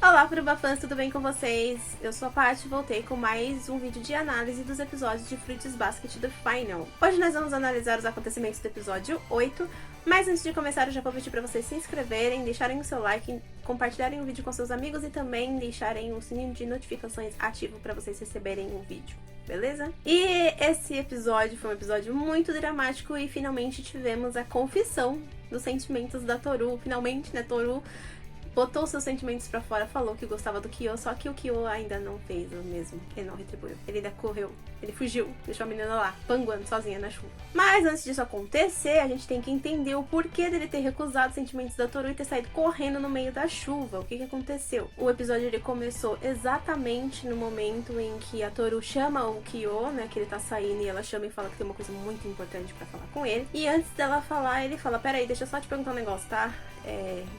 Olá, Furubafãs, tudo bem com vocês? Eu sou a Paty e voltei com mais um vídeo de análise dos episódios de Fruits Basket do Final. Hoje nós vamos analisar os acontecimentos do episódio 8, mas antes de começar eu já vou pedir para vocês se inscreverem, deixarem o seu like, compartilharem o vídeo com seus amigos e também deixarem o sininho de notificações ativo para vocês receberem o vídeo. Beleza? E esse episódio foi um episódio muito dramático e finalmente tivemos a confissão dos sentimentos da Toru. Finalmente, né, Toru botou seus sentimentos pra fora, falou que gostava do Kyo, só que o Kyo ainda não fez o mesmo. Ele não retribuiu. Ele ainda correu. Ele fugiu. Deixou a menina lá, panguando sozinha na chuva. Mas antes disso acontecer, a gente tem que entender o porquê dele ter recusado os sentimentos da Toru e ter saído correndo no meio da chuva. O que aconteceu? O episódio ele começou exatamente no momento em que a Toru chama o Kyo, né, que ele tá saindo, e ela chama e fala que tem uma coisa muito importante pra falar com ele. E antes dela falar, ele fala: peraí, deixa eu só te perguntar um negócio, tá?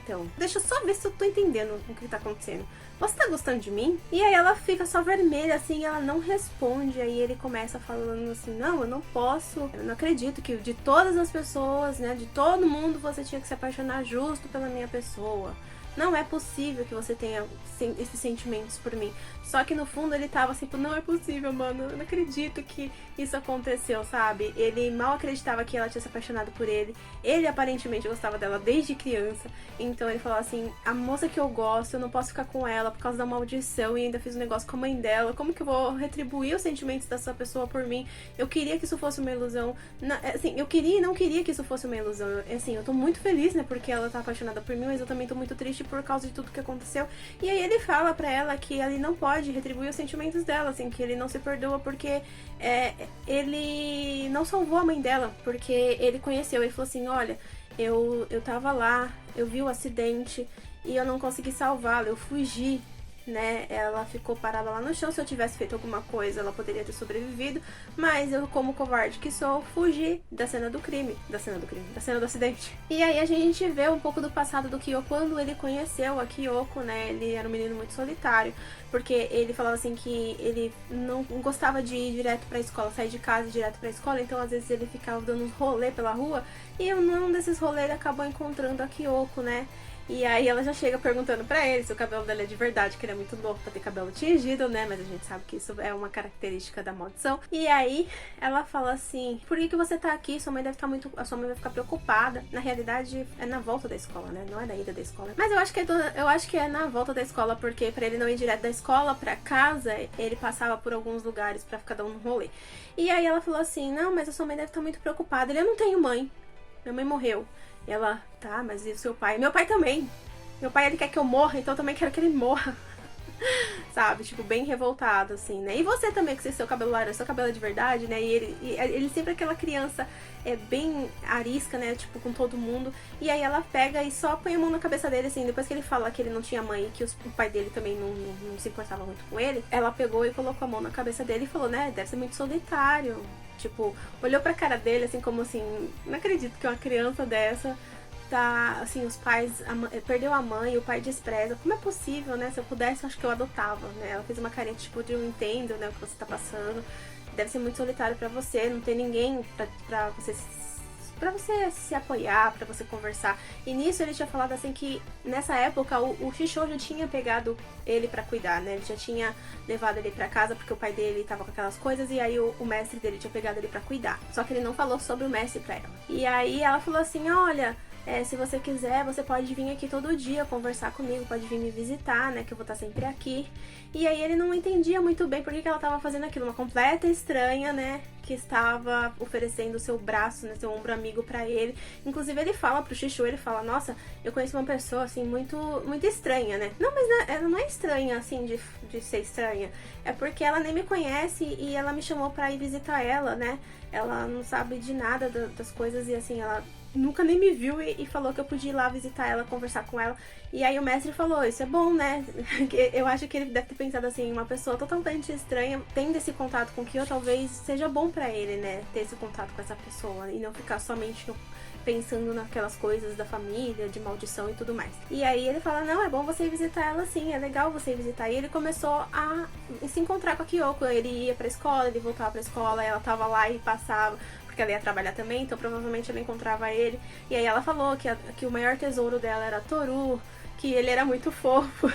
Então, deixa eu só ver se eu tô entendendo o que tá acontecendo. Você tá gostando de mim? E aí ela fica só vermelha, assim, ela não responde. Aí ele começa falando assim: não, eu não posso, eu não acredito que de todas as pessoas, né, de todo mundo, você tinha que se apaixonar justo pela minha pessoa. Não é possível que você tenha esses sentimentos por mim. Só que no fundo ele tava assim: não é possível, mano, eu não acredito que isso aconteceu, sabe? Ele mal acreditava que ela tinha se apaixonado por ele. Ele aparentemente gostava dela desde criança. Então ele falou assim: a moça que eu gosto, eu não posso ficar com ela por causa da maldição, e ainda fiz um negócio com a mãe dela. Como que eu vou retribuir os sentimentos dessa pessoa por mim? Eu queria que isso fosse uma ilusão. Assim, eu queria e não queria que isso fosse uma ilusão. Assim, eu tô muito feliz, né, porque ela tá apaixonada por mim, mas eu também tô muito triste por causa de tudo que aconteceu. E aí ele fala pra ela que ele não pode retribuir os sentimentos dela, assim, que ele não se perdoa porque ele não salvou a mãe dela, porque ele conheceu. Ele falou assim: olha, eu tava lá, eu vi o acidente e eu não consegui salvá-la, eu fugi, né? Ela ficou parada lá no chão. Se eu tivesse feito alguma coisa, ela poderia ter sobrevivido, mas eu, como covarde que sou, fugi da cena do crime. Da cena do acidente. E aí a gente vê um pouco do passado do Kyo quando ele conheceu a Kyoko, né? Ele era um menino muito solitário, porque ele falava assim que ele não gostava de ir direto pra escola, sair de casa direto pra escola, então às vezes ele ficava dando uns rolê pela rua, e num desses rolês ele acabou encontrando a Kyoko, né? E aí ela já chega perguntando pra ele se o cabelo dela é de verdade, que ele é muito novo pra ter cabelo tingido, né? Mas a gente sabe que isso é uma característica da maldição. E aí ela fala assim: por que você tá aqui? Sua mãe deve estar a sua mãe vai ficar preocupada. Na realidade, é na volta da escola, né? Não é na ida da escola. Mas eu acho que é na volta da escola, porque pra ele não ir direto da escola pra casa, ele passava por alguns lugares pra ficar dando um rolê. E aí ela falou assim: não, mas a sua mãe deve estar muito preocupada. Eu não tenho mãe. Minha mãe morreu. E ela: tá, mas e o seu pai? Meu pai também. Meu pai, ele quer que eu morra, então eu também quero que ele morra. Sabe? Tipo, bem revoltado, assim, né? E você também, que seu cabelo laranja, seu cabelo é de verdade, né? E ele sempre é aquela criança bem arisca, né? Tipo, com todo mundo. E aí ela pega e só põe a mão na cabeça dele, assim. Depois que ele fala que ele não tinha mãe e que o pai dele também não se importava muito com ele, ela pegou e colocou a mão na cabeça dele e falou: né? Deve ser muito solitário. Tipo, olhou pra cara dele, assim, como assim: não acredito que uma criança dessa tá, assim, os pais, perdeu a mãe, o pai despreza. Como é possível, né? Se eu pudesse, eu acho que eu adotava, né? Ela fez uma carinha, tipo, de eu entendo, né, o que você tá passando. Deve ser muito solitário pra você, não ter ninguém pra você se apoiar, pra você conversar. E nisso ele tinha falado assim que nessa época o Shisho já tinha pegado ele pra cuidar, né? Ele já tinha levado ele pra casa porque o pai dele tava com aquelas coisas, e aí o mestre dele tinha pegado ele pra cuidar. Só que ele não falou sobre o mestre pra ela. E aí ela falou assim: olha, se você quiser, você pode vir aqui todo dia conversar comigo, pode vir me visitar, né, que eu vou estar sempre aqui. E aí ele não entendia muito bem por que ela estava fazendo aquilo. Uma completa estranha, né, que estava oferecendo o seu braço, né, seu ombro amigo pra ele. Inclusive ele fala pro Shishu, ele fala: nossa, eu conheço uma pessoa, assim, muito, muito estranha, né. Não, mas ela não é estranha, assim, de ser estranha. É porque ela nem me conhece e ela me chamou pra ir visitar ela, né. Ela não sabe de nada das coisas e, assim, ela nunca nem me viu e falou que eu podia ir lá visitar ela, conversar com ela. E aí o mestre falou: isso é bom, né? Eu acho que ele deve ter pensado assim: uma pessoa totalmente estranha tendo esse contato com o Kyo, talvez seja bom pra ele, né, ter esse contato com essa pessoa e não ficar somente pensando naquelas coisas da família, de maldição e tudo mais. E aí ele fala: não, é bom você ir visitar ela sim, é legal você ir visitar. E ele começou a se encontrar com a Kyoko. Ele ia pra escola, ele voltava pra escola, ela tava lá e passava, porque ela ia trabalhar também, então provavelmente ela encontrava ele. E aí ela falou que o maior tesouro dela era a Toru, que ele era muito fofo.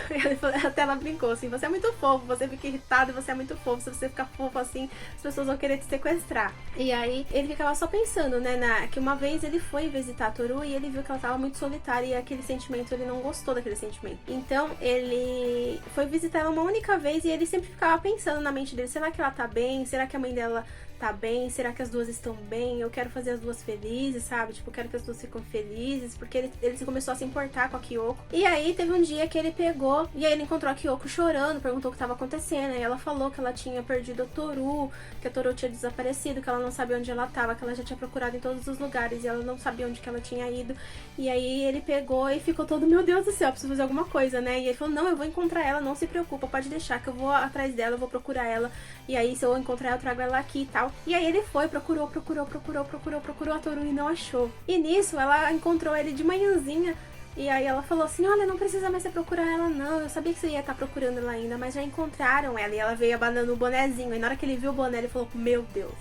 Até ela brincou assim, você é muito fofo, você fica irritado, você é muito fofo, se você ficar fofo assim, as pessoas vão querer te sequestrar. E aí ele ficava só pensando, né, que uma vez ele foi visitar a Toru e ele viu que ela tava muito solitária e aquele sentimento, ele não gostou daquele sentimento. Então ele foi visitar ela uma única vez e ele sempre ficava pensando na mente dele, será que ela tá bem? Será que a mãe dela tá bem? Será que as duas estão bem? Eu quero fazer as duas felizes, sabe? Tipo, eu quero que as duas fiquem felizes, porque ele começou a se importar com a Kyoko. E aí teve um dia que ele pegou, e aí ele encontrou a Kyoko chorando, perguntou o que estava acontecendo, e ela falou que ela tinha perdido a Toru, que a Toru tinha desaparecido, que ela não sabia onde ela estava, que ela já tinha procurado em todos os lugares, e ela não sabia onde que ela tinha ido. E aí ele pegou e ficou todo, meu Deus do céu, preciso fazer alguma coisa, né? E ele falou, não, eu vou encontrar ela, não se preocupa, pode deixar que eu vou atrás dela, eu vou procurar ela, e aí se eu encontrar ela, eu trago ela aqui e tal. E aí ele foi, procurou a Toru e não achou. E nisso ela encontrou ele de manhãzinha. E aí ela falou assim, olha, não precisa mais você procurar ela não, eu sabia que você ia estar procurando ela ainda, mas já encontraram ela. E ela veio abanando o bonezinho, e na hora que ele viu o boné, ele falou, meu Deus,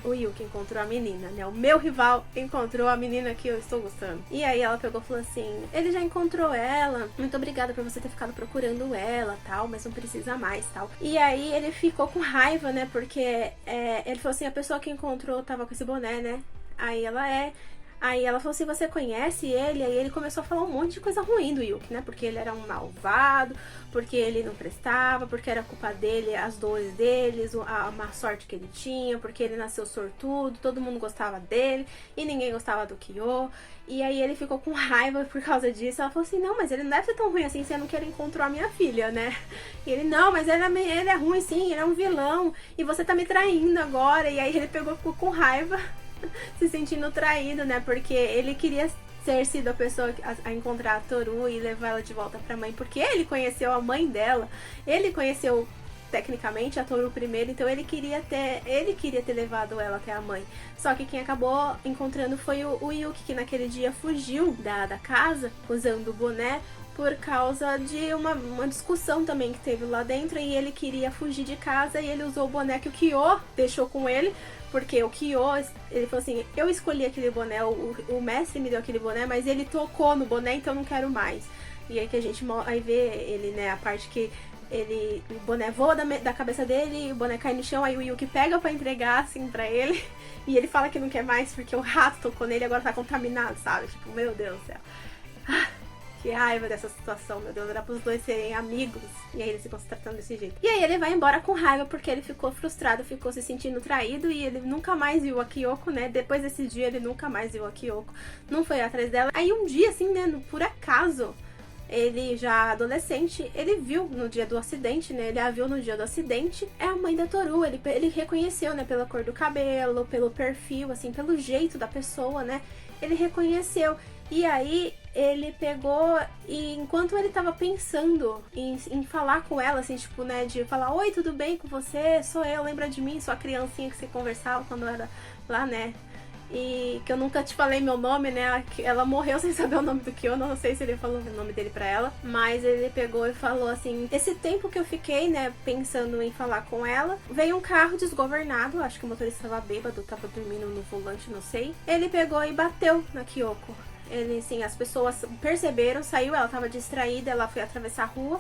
o Yuki encontrou a menina, né? O meu rival encontrou a menina que eu estou gostando. E aí ela pegou e falou assim, ele já encontrou ela, muito obrigada por você ter ficado procurando ela, tal, mas não precisa mais, tal. E aí ele ficou com raiva, né? Porque ele falou assim, a pessoa que encontrou tava com esse boné, né? Aí ela falou assim, você conhece ele? Aí ele começou a falar um monte de coisa ruim do Yuki, né? Porque ele era um malvado, porque ele não prestava, porque era culpa dele, as dores deles, a má sorte que ele tinha, porque ele nasceu sortudo, todo mundo gostava dele e ninguém gostava do Kyo. E aí ele ficou com raiva por causa disso. Ela falou assim, não, mas ele não deve ser tão ruim assim, sendo que ele encontrou a minha filha, né? E ele, não, mas ele é ruim sim, ele é um vilão, e você tá me traindo agora. E aí ele ficou com raiva, se sentindo traído, né? Porque ele queria ter sido a pessoa a encontrar a Toru e levar ela de volta pra mãe, porque ele conheceu a mãe dela, ele conheceu tecnicamente a Toru primeiro, então ele queria ter levado ela até a mãe. Só que quem acabou encontrando foi o Yuki, que naquele dia fugiu da casa usando o boné por causa de uma discussão também que teve lá dentro, e ele queria fugir de casa e ele usou o boné que o Kyo deixou com ele, porque o Kyo, ele falou assim, eu escolhi aquele boné, o mestre me deu aquele boné, mas ele tocou no boné, então eu não quero mais. E aí que a gente aí vê ele, né, a parte que o boné voa da cabeça dele, o boné cai no chão, aí o Yuki pega pra entregar, assim, pra ele, e ele fala que não quer mais porque o rato tocou nele e agora tá contaminado, sabe? Tipo, meu Deus do céu. Que raiva dessa situação, meu Deus, era pros dois serem amigos, e aí eles ficam se tratando desse jeito. E aí ele vai embora com raiva porque ele ficou frustrado, ficou se sentindo traído, e ele nunca mais viu a Kyoko, né? Depois desse dia ele nunca mais viu a Kyoko, não foi atrás dela. Aí um dia, assim, né, por acaso, ele já adolescente, ele viu no dia do acidente, né? Ele a viu no dia do acidente. É a mãe da Toru, ele reconheceu, né? Pela cor do cabelo, pelo perfil, assim, pelo jeito da pessoa, né? Ele reconheceu. E aí ele pegou e enquanto ele tava pensando em falar com ela, assim, tipo, né, de falar, oi, tudo bem com você? Sou eu, lembra de mim? Sou a criancinha que você conversava quando era lá, né? E que eu nunca te falei meu nome, né? Ela morreu sem saber o nome do Kyo, não sei se ele falou o nome dele pra ela, mas ele pegou e falou assim, esse tempo que eu fiquei, né, pensando em falar com ela, veio um carro desgovernado, acho que o motorista tava bêbado, tava dormindo no volante, não sei. Ele pegou e bateu na Kyoko. Ele, assim, as pessoas perceberam, saiu, ela tava distraída, ela foi atravessar a rua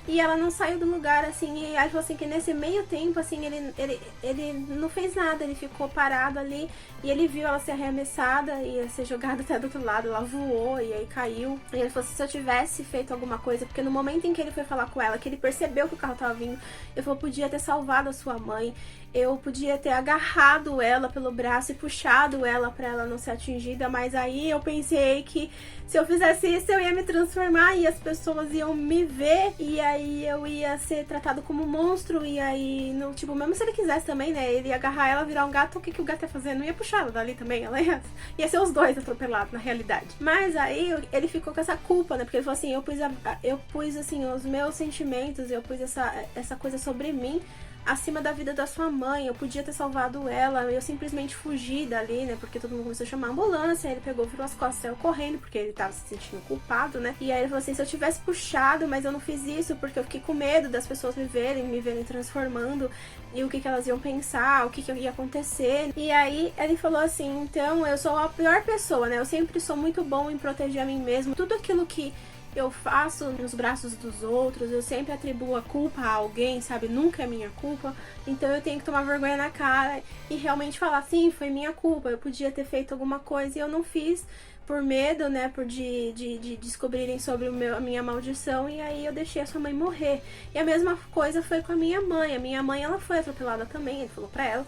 e ela não saiu do lugar, assim, e aí falou assim que nesse meio tempo, assim, ele não fez nada, ele ficou parado ali e ele viu ela ser arremessada e ia ser jogada até do outro lado, ela voou e aí caiu. E ele falou assim, se eu tivesse feito alguma coisa, porque no momento em que ele foi falar com ela, que ele percebeu que o carro tava vindo, ele falou, podia ter salvado a sua mãe, eu podia ter agarrado ela pelo braço e puxado ela pra ela não ser atingida, mas aí eu pensei que se eu fizesse isso eu ia me transformar e as pessoas iam me ver e aí eu ia ser tratado como um monstro e aí, no, tipo, mesmo se ele quisesse também, né, ele ia agarrar ela, virar um gato, o que o gato ia fazer? Não ia puxar ela dali também, ela ia ser os dois atropelados na realidade. Mas aí ele ficou com essa culpa, né, porque ele falou assim, eu pus assim, os meus sentimentos, eu pus essa coisa sobre mim acima da vida da sua mãe, eu podia ter salvado ela, eu simplesmente fugi dali, né, porque todo mundo começou a chamar a ambulância, aí ele pegou, virou as costas, saiu correndo, porque ele tava se sentindo culpado, né, e aí ele falou assim, se eu tivesse puxado, mas eu não fiz isso, porque eu fiquei com medo das pessoas me verem transformando, e o que elas iam pensar, o que ia acontecer, e aí ele falou assim, então, eu sou a pior pessoa, né, eu sempre sou muito bom em proteger a mim mesmo, tudo aquilo que eu faço nos braços dos outros, eu sempre atribuo a culpa a alguém, sabe? Nunca é minha culpa. Então eu tenho que tomar vergonha na cara e realmente falar, sim, foi minha culpa, eu podia ter feito alguma coisa e eu não fiz. Por medo, né, de descobrirem sobre a minha maldição, e aí eu deixei a sua mãe morrer. E a mesma coisa foi com a minha mãe. A minha mãe, ela foi atropelada também, ele falou pra ela.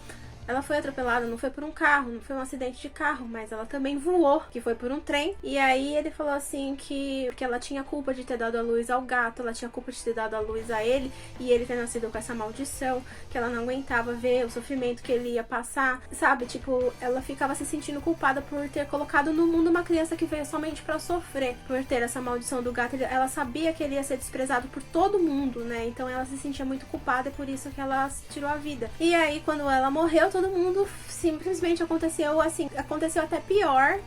Ela foi atropelada, não foi por um carro, não foi um acidente de carro, mas ela também voou, que foi por um trem. E aí ele falou assim que ela tinha culpa de ter dado a luz ao gato, ela tinha culpa de ter dado a luz a ele, e ele ter nascido com essa maldição, que ela não aguentava ver o sofrimento que ele ia passar, sabe? Tipo, ela ficava se sentindo culpada por ter colocado no mundo uma criança que veio somente pra sofrer, por ter essa maldição do gato. Ela sabia que ele ia ser desprezado por todo mundo, né? Então ela se sentia muito culpada e por isso que ela tirou a vida. E aí, quando ela morreu, todo mundo simplesmente aconteceu assim, aconteceu até pior,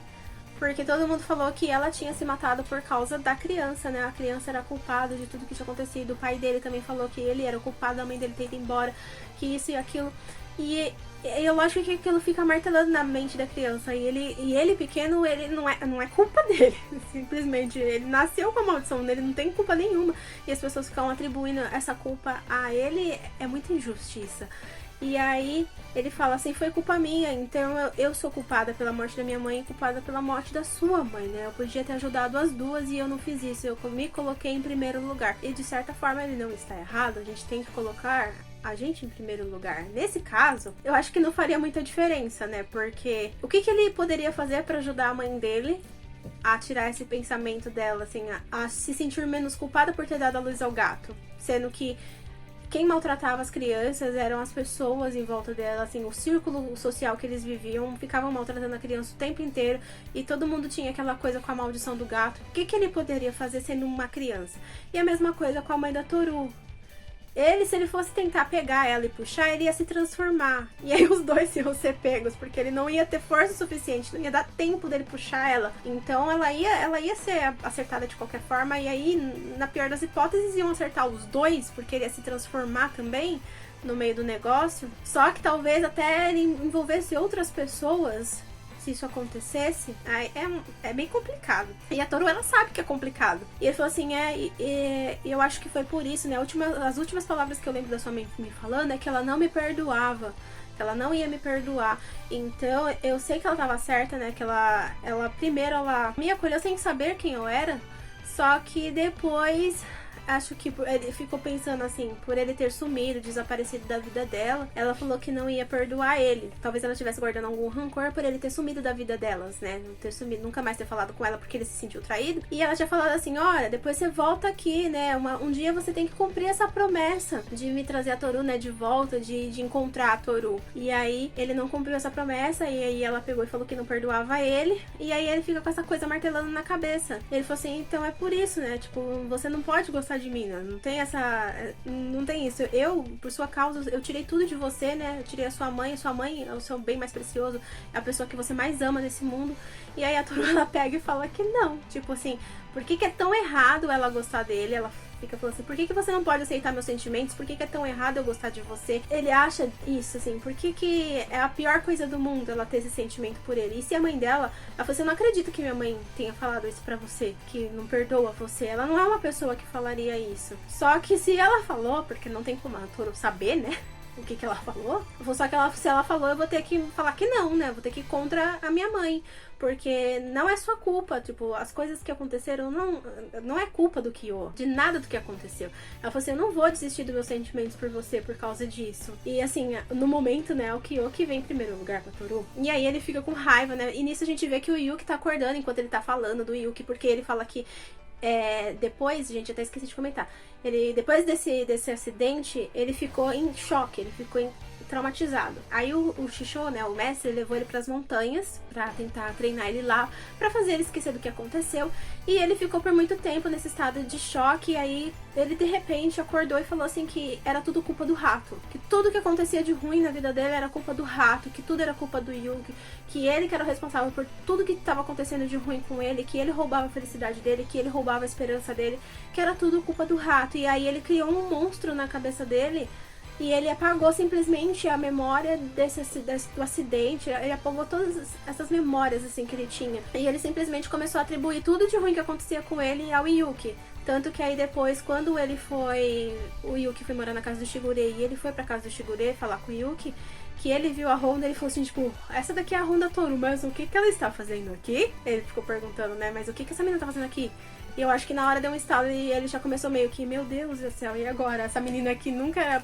porque todo mundo falou que ela tinha se matado por causa da criança, né? A criança era culpada de tudo que tinha acontecido. O pai dele também falou que ele era o culpado da mãe dele ter ido embora, que isso e aquilo. E eu acho que aquilo fica martelando na mente da criança. E ele pequeno, ele não é culpa dele. Simplesmente, ele nasceu com a maldição dele, não tem culpa nenhuma. E as pessoas ficam atribuindo essa culpa a ele, é muita injustiça. E aí ele fala assim, foi culpa minha, então eu sou culpada pela morte da minha mãe e culpada pela morte da sua mãe, né? Eu podia ter ajudado as duas e eu não fiz isso, eu me coloquei em primeiro lugar. E de certa forma ele não está errado, a gente tem que colocar a gente em primeiro lugar. Nesse caso, eu acho que não faria muita diferença, né? Porque o que ele poderia fazer para ajudar a mãe dele a tirar esse pensamento dela, assim, a se sentir menos culpada por ter dado a luz ao gato? Sendo que quem maltratava as crianças eram as pessoas em volta dela, assim, o círculo social que eles viviam, ficavam maltratando a criança o tempo inteiro e todo mundo tinha aquela coisa com a maldição do gato. O que ele poderia fazer sendo uma criança? E a mesma coisa com a mãe da Toru. Se ele fosse tentar pegar ela e puxar, ele ia se transformar. E aí os dois iam ser pegos, porque ele não ia ter força suficiente, não ia dar tempo dele puxar ela. Então ela ia ser acertada de qualquer forma, e aí, na pior das hipóteses, iam acertar os dois, porque ele ia se transformar também no meio do negócio. Só que talvez até ele envolvesse outras pessoas. Se isso acontecesse, é bem complicado. E a Toru, ela sabe que é complicado. E ele falou assim, eu acho que foi por isso, né? As últimas palavras que eu lembro da sua mãe me falando é que ela não me perdoava. Que ela não ia me perdoar. Então, eu sei que ela tava certa, né? Que ela primeiro, ela me acolheu sem saber quem eu era. Só que depois, acho que ele ficou pensando assim, por ele ter sumido, desaparecido da vida dela, ela falou que não ia perdoar ele. Talvez ela estivesse guardando algum rancor por ele ter sumido da vida delas, né? Não ter sumido, nunca mais ter falado com ela porque ele se sentiu traído. E ela tinha falado assim, olha, depois você volta aqui, né? Um dia você tem que cumprir essa promessa de me trazer a Toru, né? De volta, de encontrar a Toru. E aí, ele não cumpriu essa promessa, e aí ela pegou e falou que não perdoava ele. E aí ele fica com essa coisa martelando na cabeça. Ele falou assim, então é por isso, né? Tipo, você não pode gostar de mim, né? Não tem não tem isso. Eu, por sua causa, eu tirei tudo de você, né? Eu tirei a sua mãe é o seu bem mais precioso, é a pessoa que você mais ama nesse mundo. E aí a Toru, ela pega e fala que não. Tipo assim, por que é tão errado ela gostar dele? Ela fica falando assim, por que você não pode aceitar meus sentimentos? Por que é tão errado eu gostar de você? Ele acha isso, assim, por que é a pior coisa do mundo ela ter esse sentimento por ele? E se a mãe dela, ela falou, você não acredita que minha mãe tenha falado isso pra você? Que não perdoa você? Ela não é uma pessoa que falaria isso. Só que se ela falou, porque não tem como a Toru saber, né? O que ela falou. Só que se ela falou, eu vou ter que falar que não, né? Vou ter que ir contra a minha mãe. Porque não é sua culpa. Tipo, as coisas que aconteceram não é culpa do Kyo. De nada do que aconteceu. Ela falou assim, eu não vou desistir dos meus sentimentos por você por causa disso. E assim, no momento, né, é o Kyo que vem em primeiro lugar pra Toru. E aí ele fica com raiva, né? E nisso a gente vê que o Yuki tá acordando enquanto ele tá falando do Yuki. Porque ele fala que depois, gente, até esqueci de comentar. Depois desse acidente, ele ficou em choque, ele ficou traumatizado. Aí o Shisho, né, o mestre, levou ele pras montanhas pra tentar treinar ele lá, pra fazer ele esquecer do que aconteceu. E ele ficou por muito tempo nesse estado de choque. E aí ele de repente acordou e falou assim que era tudo culpa do rato, que tudo que acontecia de ruim na vida dele era culpa do rato, que tudo era culpa do Yuki, que ele que era o responsável por tudo que estava acontecendo de ruim com ele, que ele roubava a felicidade dele, que ele roubava a esperança dele, que era tudo culpa do rato. E aí ele criou um monstro na cabeça dele, E ele apagou simplesmente a memória do acidente. Ele apagou todas essas memórias, assim, que ele tinha. E ele simplesmente começou a atribuir tudo de ruim que acontecia com ele ao Yuki. Tanto que aí depois, quando ele foi... O Yuki foi morar na casa do Shigure e ele foi pra casa do Shigure falar com o Yuki, que ele viu a Honda, ele falou assim, tipo, essa daqui é a Honda Toru, mas o que ela está fazendo aqui? Ele ficou perguntando, né, mas o que essa menina tá fazendo aqui? E eu acho que na hora deu um estalo e ele já começou meio que, meu Deus do céu, e agora? Essa menina aqui nunca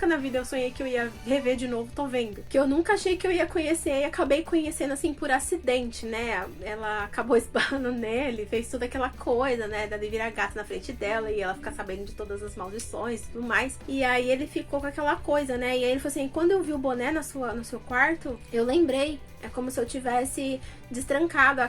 na vida eu sonhei que eu ia rever de novo, tô vendo. Que eu nunca achei que eu ia conhecer e acabei conhecendo assim por acidente, né? Ela acabou esbarrando nele, fez toda aquela coisa, né? Da virar gato na frente dela e ela ficar sabendo de todas as maldições e tudo mais. E aí ele ficou com aquela coisa, né? E aí ele falou assim, quando eu vi o boné no seu quarto, eu lembrei. É como se eu tivesse destrancado a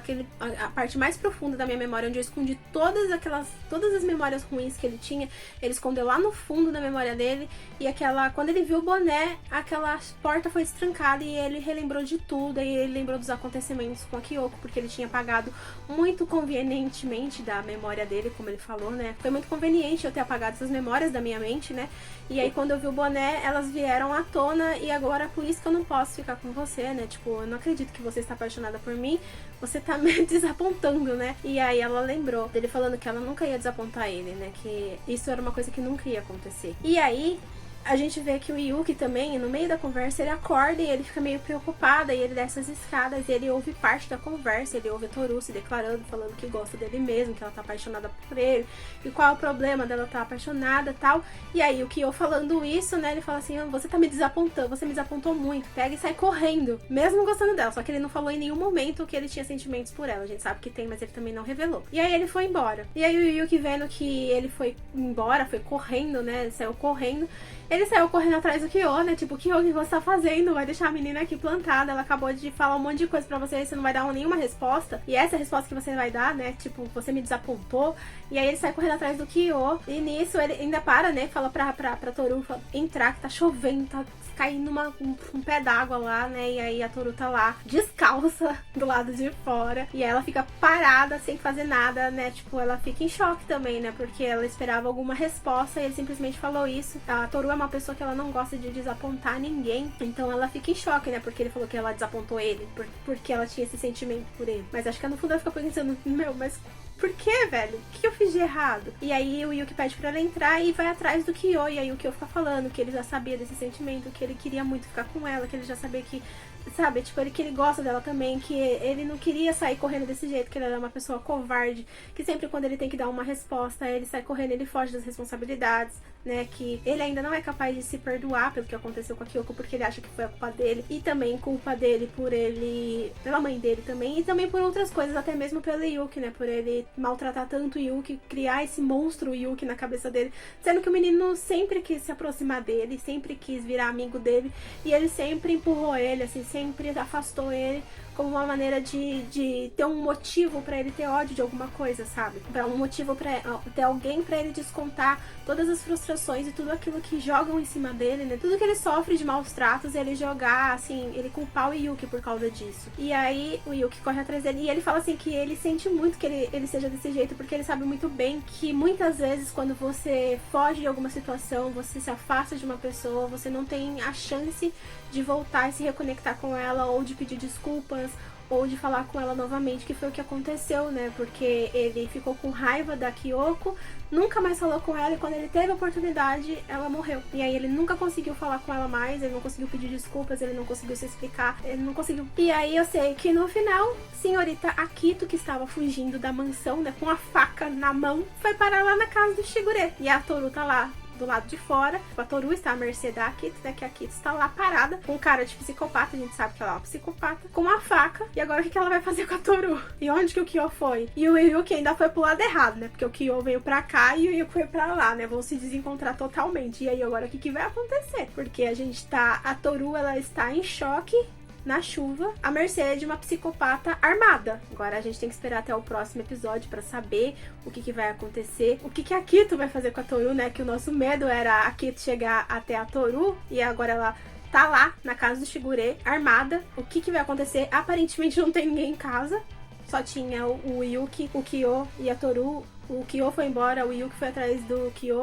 parte mais profunda da minha memória, onde eu escondi todas as memórias ruins que ele tinha. Ele escondeu lá no fundo da memória dele. E quando ele viu o boné, aquela porta foi destrancada e ele relembrou de tudo. E ele lembrou dos acontecimentos com a Kyoko, porque ele tinha apagado muito convenientemente da memória dele, como ele falou, né? Foi muito conveniente eu ter apagado essas memórias da minha mente, né? E aí quando eu vi o boné, elas vieram à tona e agora por isso que eu não posso ficar com você, né? Tipo, eu não acredito que você está apaixonada por mim, você tá me desapontando, né? E aí ela lembrou dele falando que ela nunca ia desapontar ele, né? Que isso era uma coisa que nunca ia acontecer. E aí a gente vê que o Yuki também, no meio da conversa, ele acorda e ele fica meio preocupado, e ele desce as escadas e ele ouve parte da conversa, ele ouve a Toru se declarando, falando que gosta dele mesmo, que ela tá apaixonada por ele, e qual é o problema dela estar apaixonada e tal. E aí o Kyo falando isso, né, ele fala assim, você tá me desapontando, você me desapontou muito, pega e sai correndo, mesmo gostando dela, só que ele não falou em nenhum momento que ele tinha sentimentos por ela, a gente sabe que tem, mas ele também não revelou. E aí ele foi embora. E aí o Yuki vendo que ele foi embora, foi correndo, né, ele saiu correndo, ele saiu correndo atrás do Kyo, né? Tipo, Kyo, o que você tá fazendo? Vai deixar a menina aqui plantada. Ela acabou de falar um monte de coisa pra você e você não vai dar nenhuma resposta. E essa é a resposta que você vai dar, né? Tipo, você me desapontou. E aí ele sai correndo atrás do Kyo. E nisso ele ainda para, né? Fala pra Toru entrar, que tá chovendo, tá caindo um pé d'água lá, né? E aí a Toru tá lá, descalça, do lado de fora. E ela fica parada, sem fazer nada, né? Tipo, ela fica em choque também, né? Porque ela esperava alguma resposta e ele simplesmente falou isso. A Toru é uma pessoa que ela não gosta de desapontar ninguém. Então ela fica em choque, né? Porque ele falou que ela desapontou ele. Porque ela tinha esse sentimento por ele. Mas acho que no fundo ela fica pensando, meu, mas... por que, velho? O que eu fiz de errado? E aí o Yuki pede pra ela entrar e vai atrás do Kyo. E aí o Kyo fica falando que ele já sabia desse sentimento, que ele queria muito ficar com ela, que ele já sabia que, sabe, tipo, que ele gosta dela também, que ele não queria sair correndo desse jeito, que ele era uma pessoa covarde, que sempre quando ele tem que dar uma resposta, ele sai correndo, ele foge das responsabilidades, né, que ele ainda não é capaz de se perdoar pelo que aconteceu com a Kyoko, porque ele acha que foi a culpa dele, e também culpa dele pela mãe dele também, e também por outras coisas, até mesmo pelo Yuki, né, por ele maltratar tanto o Yuki, criar esse monstro Yuki na cabeça dele, sendo que o menino sempre quis se aproximar dele, sempre quis virar amigo dele, e ele sempre empurrou ele, assim, sempre afastou ele, como uma maneira de ter um motivo pra ele ter ódio de alguma coisa, sabe? Um motivo pra ter alguém pra ele descontar todas as frustrações e tudo aquilo que jogam em cima dele, né? Tudo que ele sofre de maus tratos, ele jogar, assim, ele culpar o Yuki por causa disso. E aí o Yuki corre atrás dele e ele fala assim que ele sente muito que ele seja desse jeito, porque ele sabe muito bem que muitas vezes quando você foge de alguma situação, você se afasta de uma pessoa, você não tem a chance de voltar e se reconectar com ela, ou de pedir desculpas, ou de falar com ela novamente, que foi o que aconteceu, né? Porque ele ficou com raiva da Kyoko, nunca mais falou com ela, e quando ele teve a oportunidade, ela morreu. E aí ele nunca conseguiu falar com ela mais, ele não conseguiu pedir desculpas, ele não conseguiu se explicar, ele não conseguiu. E aí eu sei que no final, senhorita Akito, que estava fugindo da mansão, né, com a faca na mão, foi parar lá na casa do Shigure. E a Toru tá lá do lado de fora. A Toru está à mercê da Akito, né? Que a Akito está lá parada, com cara de psicopata, a gente sabe que ela é uma psicopata, com uma faca. E agora o que ela vai fazer com a Toru? E onde que o Kyo foi? E o Yuki ainda foi pro lado errado, né? Porque o Kyo veio pra cá e o Yuki foi pra lá, né? Vão se desencontrar totalmente. E aí agora o que vai acontecer? Porque a Toru, ela está em choque, na chuva, à mercê de uma psicopata armada. Agora a gente tem que esperar até o próximo episódio pra saber o que vai acontecer, o que a Akito vai fazer com a Toru, né? Que o nosso medo era a Akito chegar até a Toru e agora ela tá lá na casa do Shigure, armada. O que vai acontecer? Aparentemente não tem ninguém em casa, só tinha o Yuki, o Kyo e a Toru O Kyo foi embora, o Yuki foi atrás do Kyo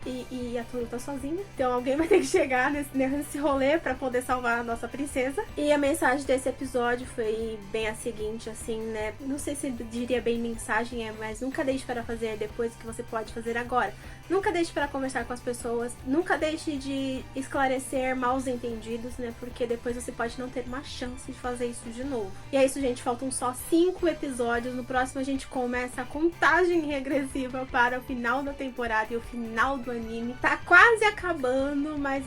e a Toru tá sozinha. Então alguém vai ter que chegar nesse rolê pra poder salvar a nossa princesa. E a mensagem desse episódio foi bem a seguinte, assim, né? Não sei se diria bem mensagem, mas nunca deixe para fazer depois o que você pode fazer agora. Nunca deixe para conversar com as pessoas. Nunca deixe de esclarecer maus entendidos, né? Porque depois você pode não ter uma chance de fazer isso de novo. E é isso, gente. Faltam só 5 episódios. No próximo a gente começa a contagem regressiva para o final da temporada e o final do anime. Tá quase acabando, mas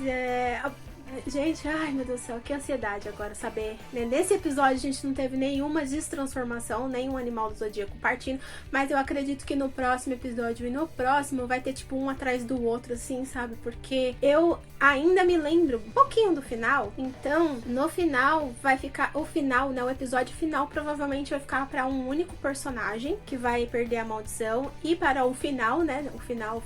gente, ai meu Deus do céu, que ansiedade agora saber, né? Nesse episódio a gente não teve nenhuma destransformação, nenhum animal do zodíaco partindo, mas eu acredito que no próximo episódio e no próximo vai ter tipo um atrás do outro, assim, sabe? Porque eu ainda me lembro um pouquinho do final, então no final vai ficar, o final, né? O episódio final provavelmente vai ficar pra um único personagem que vai perder a maldição e para o final, né? O final.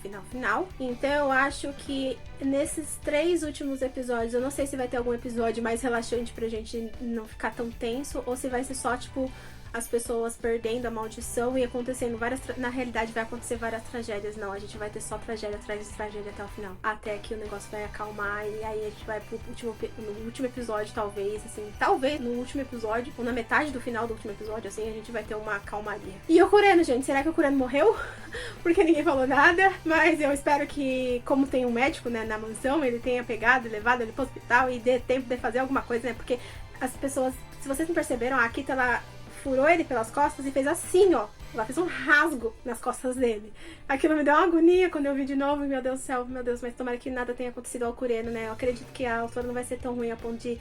Então eu acho que nesses 3 últimos episódios, eu não sei se vai ter algum episódio mais relaxante pra gente não ficar tão tenso, ou se vai ser só, tipo, as pessoas perdendo a maldição e acontecendo várias... Na realidade, vai acontecer várias tragédias. Não, a gente vai ter só tragédia atrás de tragédia até o final. Até que o negócio vai acalmar e aí a gente vai pro no último episódio, talvez, assim. Talvez no último episódio, ou na metade do final do último episódio, assim, a gente vai ter uma calmaria. E o Kureno, gente? Será que o Kureno morreu? Porque ninguém falou nada. Mas eu espero que, como tem um médico, né, na mansão, ele tenha pegado e levado ele pro hospital e dê tempo de fazer alguma coisa, né? Porque as pessoas... Se vocês não perceberam, a Akita, ela furou ele pelas costas e fez assim, ó. Ela fez um rasgo nas costas dele. Aquilo me deu uma agonia quando eu vi de novo. Meu Deus do céu, meu Deus. Mas tomara que nada tenha acontecido ao Kureno, né? Eu acredito que a autora não vai ser tão ruim a ponto de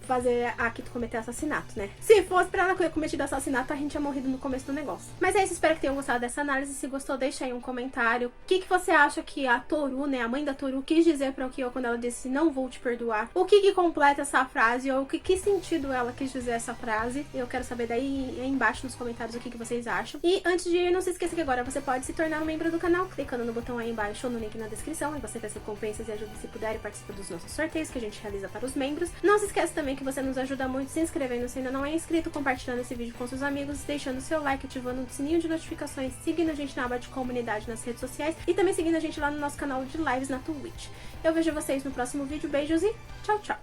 fazer a Akito cometer assassinato, né? Se fosse pra ela ter cometido assassinato, a gente tinha morrido no começo do negócio. Mas é isso, espero que tenham gostado dessa análise. Se gostou, deixa aí um comentário. O que você acha que a Toru, né, a mãe da Toru, quis dizer pra Kyo quando ela disse não vou te perdoar? O que completa essa frase? Ou que sentido ela quis dizer essa frase? Eu quero saber daí embaixo nos comentários o que vocês acham. E antes de ir, não se esqueça que agora você pode se tornar um membro do canal clicando no botão aí embaixo ou no link na descrição. E você faz recompensas e ajuda se puder e participa dos nossos sorteios que a gente realiza para os membros. Não se esqueça também que você nos ajuda muito se inscrevendo se ainda não é inscrito, compartilhando esse vídeo com seus amigos, deixando seu like, ativando o sininho de notificações, seguindo a gente na aba de comunidade nas redes sociais e também seguindo a gente lá no nosso canal de lives na Twitch. Eu vejo vocês no próximo vídeo, beijos e tchau, tchau!